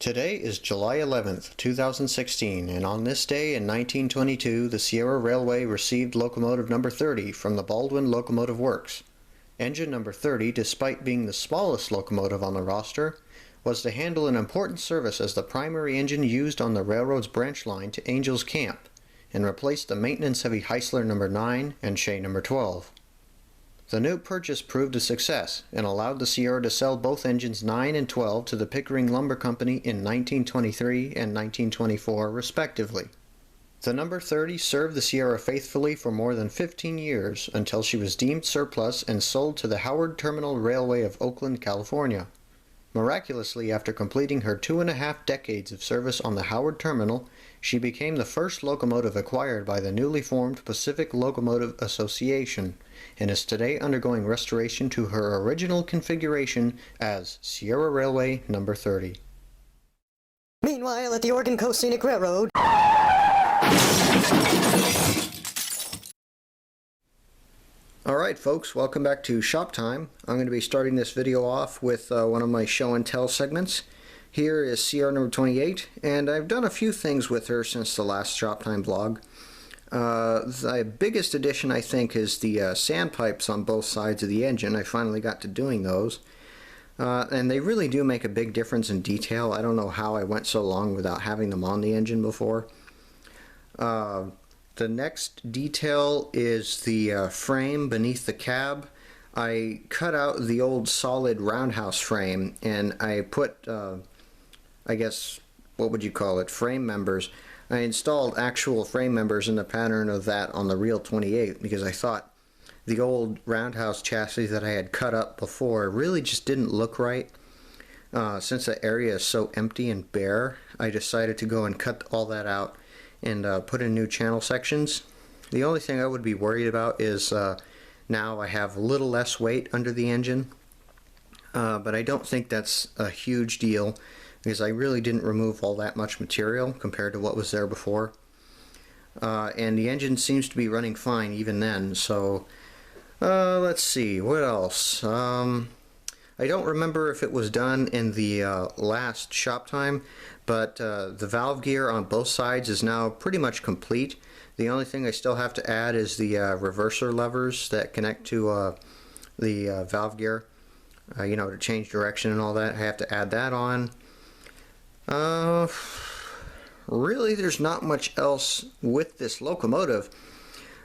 Today is July 11th, 2016, and on this day in 1922, the Sierra Railway received locomotive number 30 from the Baldwin Locomotive Works. Engine number 30, despite being the smallest locomotive on the roster, was to handle an important service as the primary engine used on the railroad's branch line to Angel's Camp, and replaced the maintenance-heavy Heisler number 9 and Shea number 12. The new purchase proved a success and allowed the Sierra to sell both engines 9 and 12 to the Pickering Lumber Company in 1923 and 1924 respectively. The number 30 served the Sierra faithfully for more than 15 years until she was deemed surplus and sold to the Howard Terminal Railway of Oakland, California. Miraculously, after completing her 2.5 decades of service on the Howard Terminal, she became the first locomotive acquired by the newly formed Pacific Locomotive Association, and is today undergoing restoration to her original configuration as Sierra Railway number 30. Meanwhile, at the Oregon Coast Scenic Railroad. Alright folks, welcome back to Shoptime. I'm going to be starting this video off with one of my show and tell segments. Here is Sierra number 28, and I've done a few things with her since the last Shoptime vlog. The biggest addition, I think, is the sandpipes on both sides of the engine. I finally got to doing those. And they really do make a big difference in detail. I don't know how I went so long without having them on the engine before. The next detail is the frame beneath the cab. I cut out the old solid roundhouse frame and I put, I guess, what would you call it, frame members. I installed actual frame members in the pattern of that on the real 28 because I thought the old roundhouse chassis that I had cut up before really just didn't look right. Since the area is so empty and bare, I decided to go and cut all that out and put in new channel sections. The only thing I would be worried about is now I have a little less weight under the engine, but I don't think that's a huge deal because I really didn't remove all that much material compared to what was there before. And the engine seems to be running fine even then, so let's see, what else? I don't remember if it was done in the last Shoptime, but the valve gear on both sides is now pretty much complete. The only thing I still have to add is the reverser levers that connect to the valve gear, you know, to change direction and all that. I have to add that on. Really, there's not much else with this locomotive.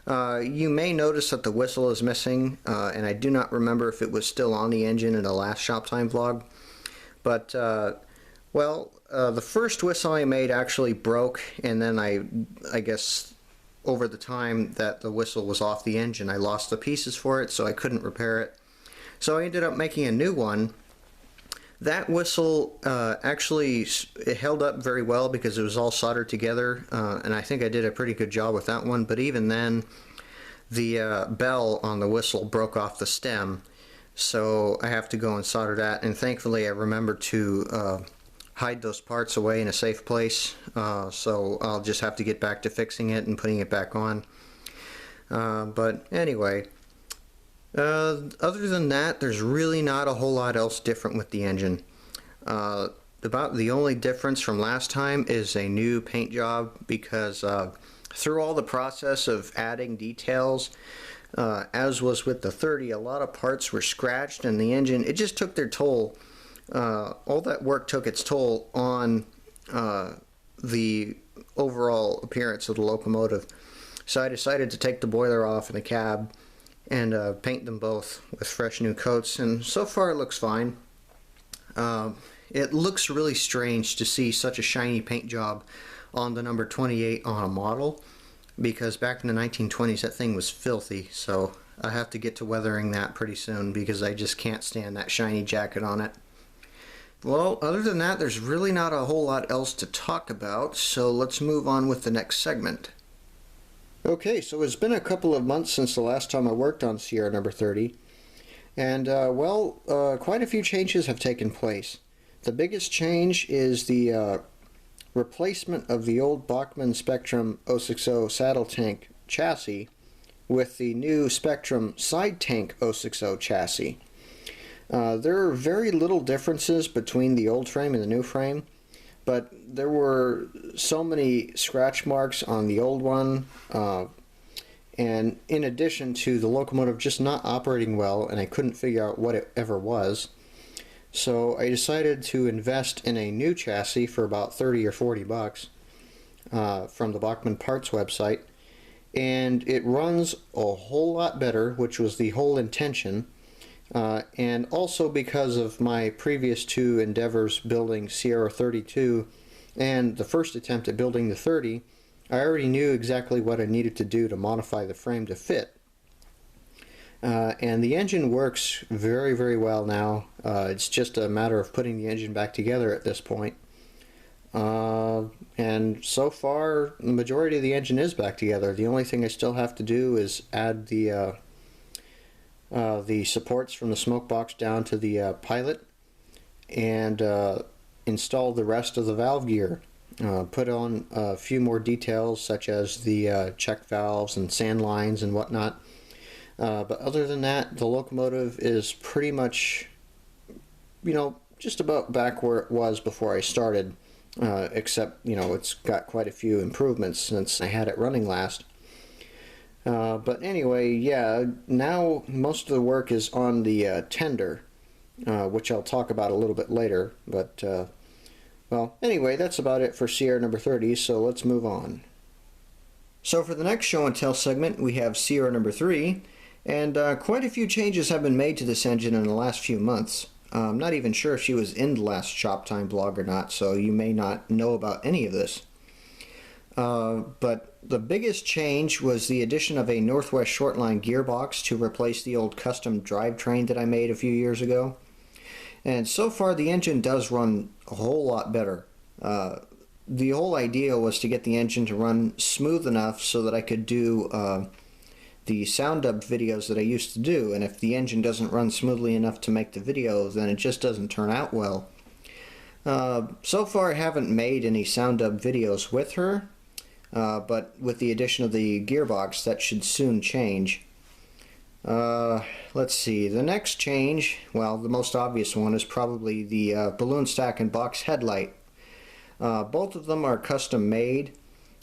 You may notice that the whistle is missing, and I do not remember if it was still on the engine in the last Shoptime vlog. But, well, the first whistle I made actually broke, and then I guess over the time that the whistle was off the engine, I lost the pieces for it, so I couldn't repair it. So I ended up making a new one. That whistle actually it held up very well because it was all soldered together, and I think I did a pretty good job with that one, but even then the bell on the whistle broke off the stem, so I have to go and solder that, and thankfully I remembered to hide those parts away in a safe place, so I'll just have to get back to fixing it and putting it back on. But anyway, other than that, there's really not a whole lot else different with the engine. About the only difference from last time is a new paint job, because through all the process of adding details, as was with the 30, a lot of parts were scratched, and the engine, it just took their toll. All that work took its toll on the overall appearance of the locomotive. So I decided to take the boiler off in the cab and paint them both with fresh new coats, and so far it looks fine. It looks really strange to see such a shiny paint job on the number 28 on a model, because back in the 1920s that thing was filthy, so I have to get to weathering that pretty soon because I just can't stand that shiny jacket on it. Well, other than that, there's really not a whole lot else to talk about, so let's move on with the next segment. Okay, so it's been a couple of months since the last time I worked on Sierra number 30, and quite a few changes have taken place. The biggest change is the replacement of the old Bachmann Spectrum 060 saddle tank chassis with the new Spectrum side tank 060 chassis. There are very little differences between the old frame and the new frame. but there were so many scratch marks on the old one, and in addition to the locomotive just not operating well, and I couldn't figure out what it ever was. So I decided to invest in a new chassis for about 30 or 40 bucks from the Bachmann Parts website, and it runs a whole lot better, which was the whole intention. And also because of my previous two endeavors building Sierra 32 and the first attempt at building the 30, I already knew exactly what I needed to do to modify the frame to fit. And the engine works very, very well now. It's just a matter of putting the engine back together at this point. And so far, the majority of the engine is back together. The only thing I still have to do is add the supports from the smoke box down to the pilot, and install the rest of the valve gear. Put on a few more details such as the check valves and sand lines and whatnot. But other than that, the locomotive is pretty much, just about back where it was before I started, except, it's got quite a few improvements since I had it running last. But anyway, yeah, now most of the work is on the tender, which I'll talk about a little bit later. But, well, anyway, that's about it for Sierra number 30, so let's move on. So for the next show and tell segment, we have Sierra number 3, and quite a few changes have been made to this engine in the last few months. I'm not even sure if she was in the last Shoptime blog or not, so you may not know about any of this. But the biggest change was the addition of a Northwest Shortline gearbox to replace the old custom drivetrain that I made a few years ago. And so far the engine does run a whole lot better. The whole idea was to get the engine to run smooth enough so that I could do the sound dub videos that I used to do, and if the engine doesn't run smoothly enough to make the video, then it just doesn't turn out well. So far I haven't made any sound dub videos with her, but with the addition of the gearbox that should soon change. Let's see, the next change, well, the most obvious one is probably the balloon stack and box headlight. Both of them are custom made,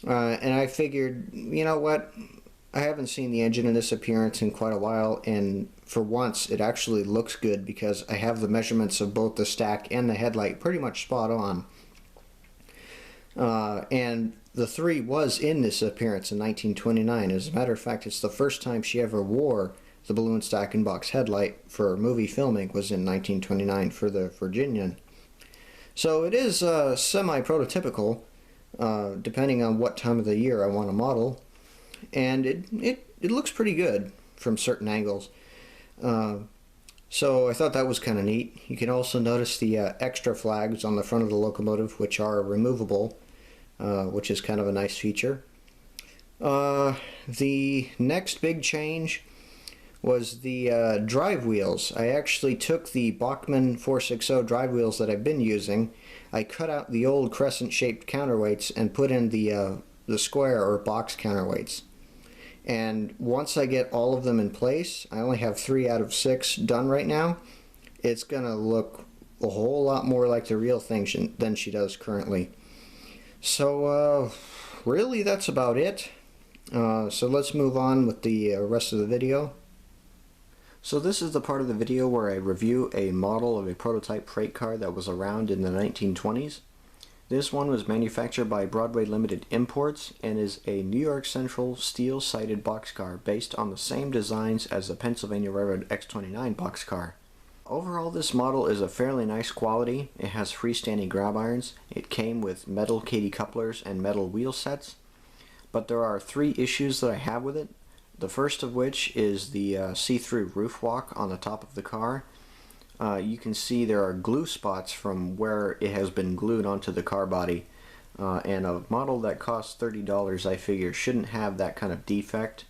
and I figured, you know what, I haven't seen the engine in this appearance in quite a while, and for once it actually looks good because I have the measurements of both the stack and the headlight pretty much spot on. And the 3 was in this appearance in 1929. As a matter of fact, it's the first time she ever wore the balloon stack and box headlight for movie filming was in 1929 for the Virginian. So it is semi-prototypical, depending on what time of the year I want to model. And it looks pretty good from certain angles. So I thought that was kind of neat. You can also notice the extra flags on the front of the locomotive, which are removable, which is kind of a nice feature. The next big change was the drive wheels. I actually took the Bachmann 460 drive wheels that I've been using. I cut out the old crescent-shaped counterweights and put in the square or box counterweights. And once I get all of them in place, I only have 3 out of 6 done right now, it's gonna look a whole lot more like the real thing than she does currently. So really that's about it. So let's move on with the rest of the video. So this is the part of the video where I review a model of a prototype freight car that was around in the 1920s. This one was manufactured by Broadway Limited Imports and is a New York Central steel-sided boxcar based on the same designs as the Pennsylvania Railroad X29 boxcar. Overall, this model is a fairly nice quality. It has freestanding grab irons. It came with metal Kadee couplers and metal wheel sets. But there are 3 issues that I have with it. The first of which is the see-through roof walk on the top of the car. You can see there are glue spots from where it has been glued onto the car body, and a model that costs $30 I figure shouldn't have that kind of defect.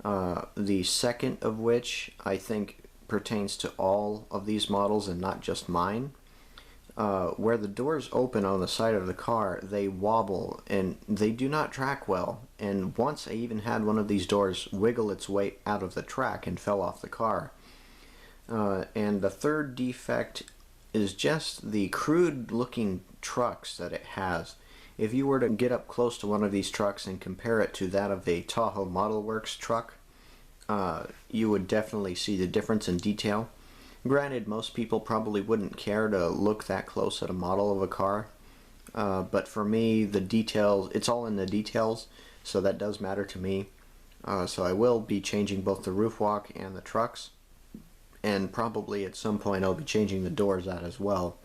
The second of which I think pertains to all of these models and not just mine. Where the doors open on the side of the car, they wobble and they do not track well, and once I even had one of these doors wiggle its way out of the track and fell off the car. And the third defect is just the crude looking trucks that it has. If you were to get up close to one of these trucks and compare it to that of a Tahoe Model Works truck, you would definitely see the difference in detail. Granted, most people probably wouldn't care to look that close at a model of a car, but for me, the details, it's all in the details, so that does matter to me. So I will be changing both the roof walk and the trucks, and probably at some point I'll be changing the doors out as well.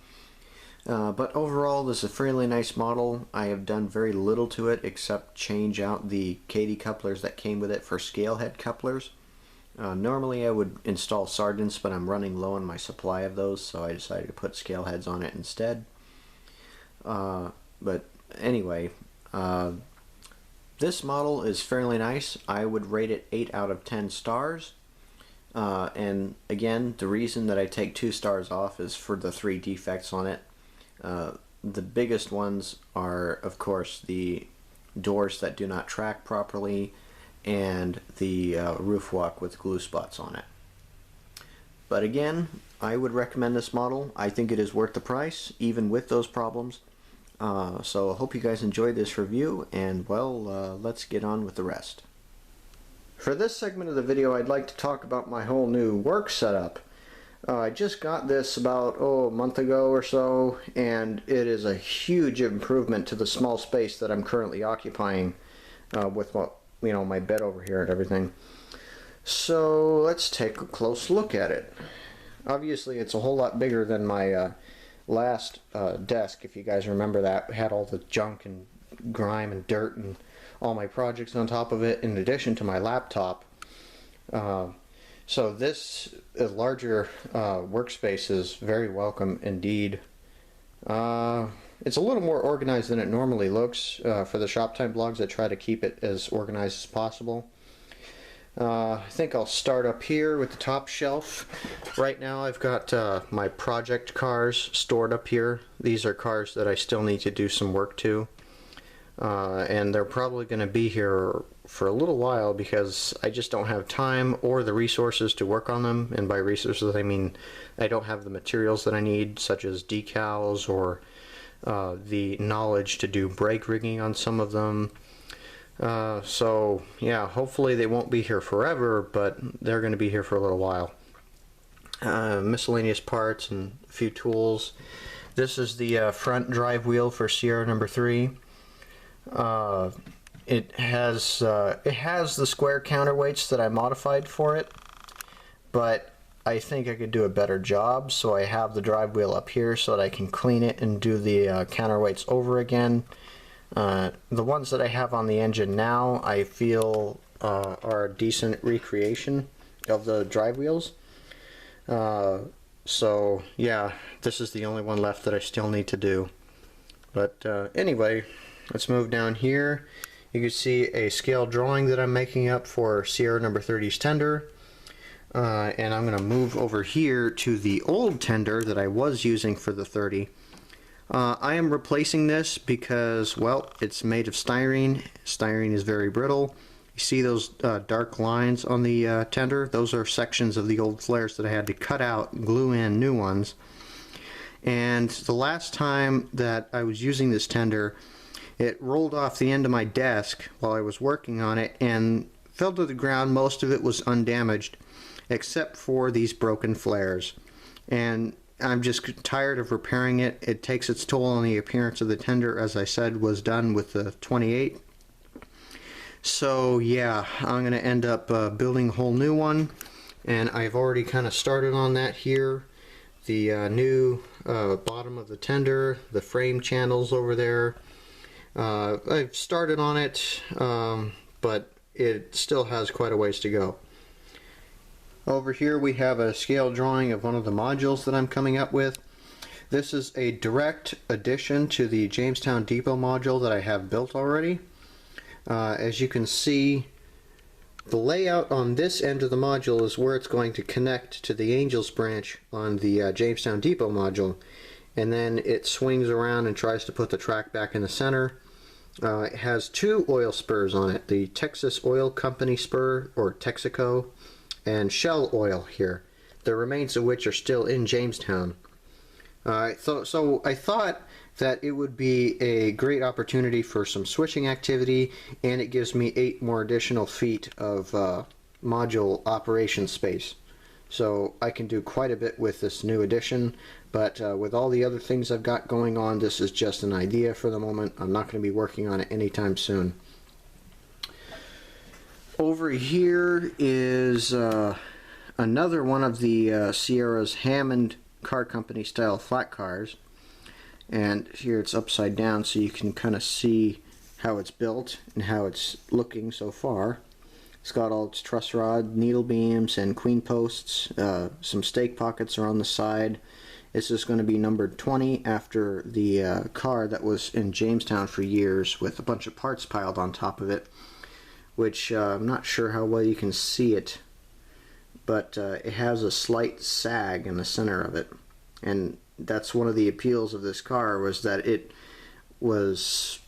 But overall, this is a fairly nice model. I have done very little to it except change out the Katy couplers that came with it for scale head couplers. Normally I would install Sargents, but I'm running low on my supply of those, so I decided to put scale heads on it instead. But anyway, this model is fairly nice. I would rate it 8 out of 10 stars. And again, the reason that I take 2 stars off is for the 3 defects on it. The biggest ones are, of course, the doors that do not track properly and the roof walk with glue spots on it. But again, I would recommend this model. I think it is worth the price, even with those problems. So I hope you guys enjoyed this review, and well, let's get on with the rest. For this segment of the video, I'd like to talk about my whole new work setup. I just got this about a month ago or so, and it is a huge improvement to the small space that I'm currently occupying with my bed over here and everything. So let's take a close look at it. Obviously, it's a whole lot bigger than my last desk. If you guys remember that, it had all the junk and grime and dirt and all my projects on top of it, in addition to my laptop. So this larger workspace is very welcome indeed. It's a little more organized than it normally looks. For the Shoptime blogs, I try to keep it as organized as possible. I think I'll start up here with the top shelf. Right now I've got my project cars stored up here. These are cars that I still need to do some work to. And they're probably going to be here for a little while because I just don't have time or the resources to work on them. And by resources I mean I don't have the materials that I need, such as decals or the knowledge to do brake rigging on some of them. So yeah, hopefully they won't be here forever, but they're going to be here for a little while. Miscellaneous parts and a few tools. This is the front drive wheel for Sierra number 3. It has the square counterweights that I modified for it, but I think I could do a better job, so I have the drive wheel up here so that I can clean it and do the counterweights over again. The ones that I have on the engine now, I feel are a decent recreation of the drive wheels. So yeah, this is the only one left that I still need to do. But anyway, let's move down here. You can see a scale drawing that I'm making up for Sierra number 30's tender. And I'm going to move over here to the old tender that I was using for the 30. I am replacing this because, well, it's made of styrene. Styrene is very brittle. You see those dark lines on the tender? Those are sections of the old flares that I had to cut out and glue in new ones. And the last time that I was using this tender, it rolled off the end of my desk while I was working on it and fell to the ground. Most of it was undamaged, except for these broken flares. And I'm just tired of repairing it. It takes its toll on the appearance of the tender, as I said was done with the 28. So yeah, I'm going to end up building a whole new one, and I've already kind of started on that here. The new bottom of the tender, the frame channels over there. I've started on it, but it still has quite a ways to go. Over here we have a scale drawing of one of the modules that I'm coming up with. This is a direct addition to the Jamestown Depot module that I have built already. As you can see, the layout on this end of the module is where it's going to connect to the Angels branch on the Jamestown Depot module, and then it swings around and tries to put the track back in the center. It has 2 oil spurs on it, the Texas Oil Company spur, or Texaco, and Shell Oil here, the remains of which are still in Jamestown. So I thought that it would be a great opportunity for some switching activity, and it gives me 8 more additional feet of module operation space. So I can do quite a bit with this new addition, but with all the other things I've got going on, this is just an idea for the moment. I'm not going to be working on it anytime soon. Over here is another one of the Sierra's Hammond Car Company style flat cars, and here it's upside down so you can kind of see how it's built and how it's looking so far. It's got all its truss rod, needle beams, and queen posts. Some stake pockets are on the side. This is going to be numbered 20 after the car that was in Jamestown for years with a bunch of parts piled on top of it, which I'm not sure how well you can see it, but it has a slight sag in the center of it, and that's one of the appeals of this car, was that it was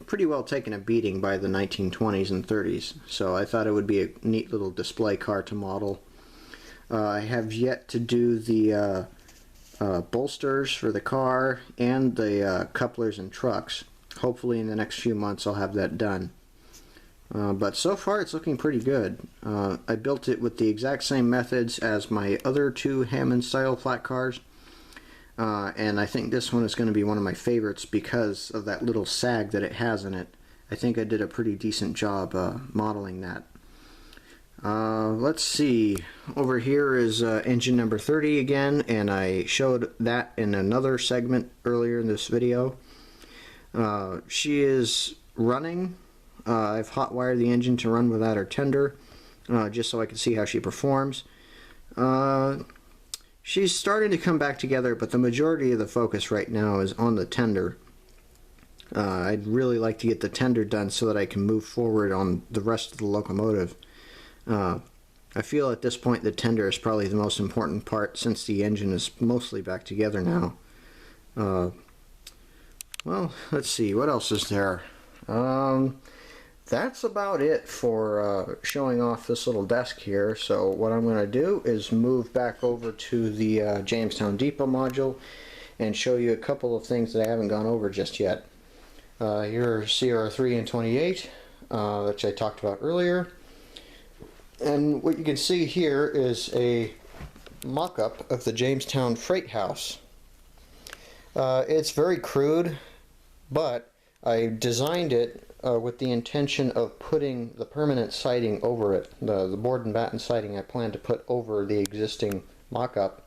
pretty well taken a beating by the 1920s and 30s, so I thought it would be a neat little display car to model. I have yet to do the bolsters for the car and the couplers and trucks. Hopefully in the next few months I'll have that done. But so far it's looking pretty good. I built it with the exact same methods as my other 2 Hammond style flat cars, and I think this one is going to be one of my favorites because of that little sag that it has in it. I think I did a pretty decent job modeling that. Let's see, over here is engine number 30 again, and I showed that in another segment earlier in this video. She is running. I've hot wired the engine to run without her tender, just so I can see how she performs. She's starting to come back together, but the majority of the focus right now is on the tender. I'd really like to get the tender done so that I can move forward on the rest of the locomotive. I feel at this point the tender is probably the most important part, since the engine is mostly back together now. Well, let's see, what else is there? That's about it for showing off this little desk here. So what I'm going to do is move back over to the Jamestown Depot module and show you a couple of things that I haven't gone over just yet. Here are CR3 and 28, which I talked about earlier. And what you can see here is a mock-up of the Jamestown Freight House. It's very crude, but I designed it with the intention of putting the permanent siding over it. The board and batten siding I plan to put over the existing mock-up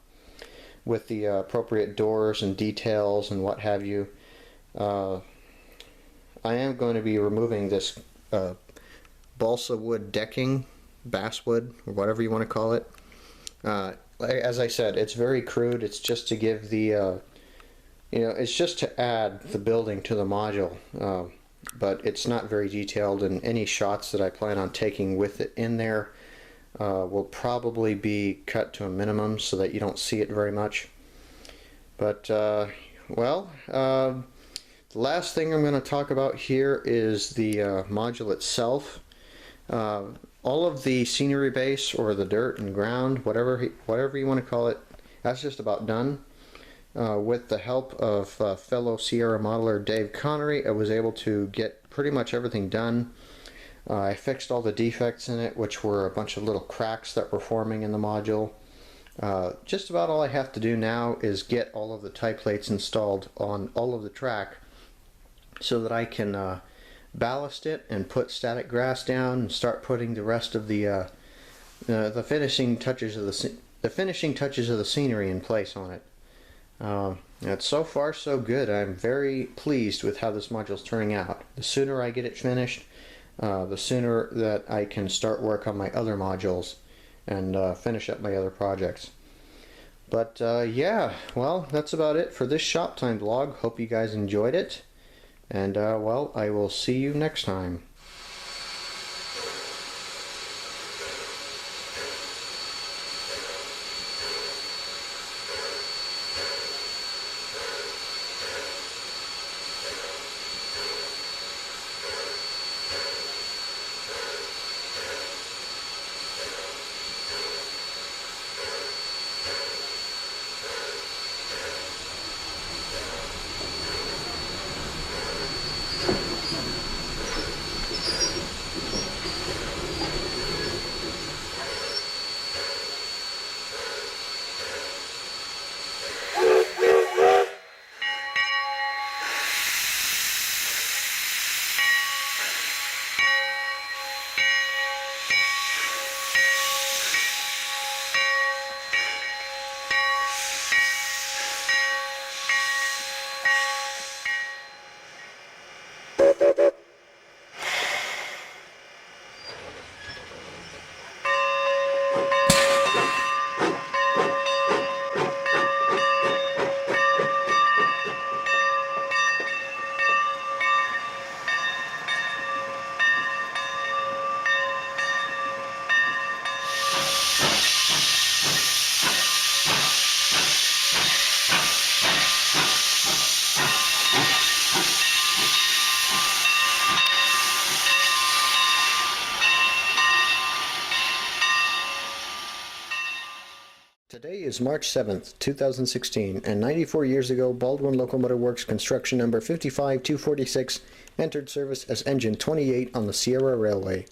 with the appropriate doors and details and what have you. I am going to be removing this balsa wood decking, basswood, or whatever you want to call it. As I said, it's very crude. It's just to give the it's just to add the building to the module, but it's not very detailed, and any shots that I plan on taking with it in there will probably be cut to a minimum so that you don't see it very much. But well, the last thing I'm going to talk about here is the module itself. All of the scenery base, or the dirt and ground, whatever you want to call it, that's just about done. With the help of fellow Sierra modeler Dave Connery, I was able to get pretty much everything done. I fixed all the defects in it, which were a bunch of little cracks that were forming in the module. Just about all I have to do now is get all of the tie plates installed on all of the track so that I can ballast it and put static grass down and start putting the rest of the finishing touches of the scenery in place on it. It's so far so good. I'm very pleased with how this module is turning out. The sooner I get it finished, the sooner that I can start work on my other modules and finish up my other projects. But yeah, well, that's about it for this Shoptime vlog. Hope you guys enjoyed it, and well, I will see you next time. Today is March 7th, 2016, and 94 years ago, Baldwin Locomotive Works construction number 55246 entered service as engine 28 on the Sierra Railway.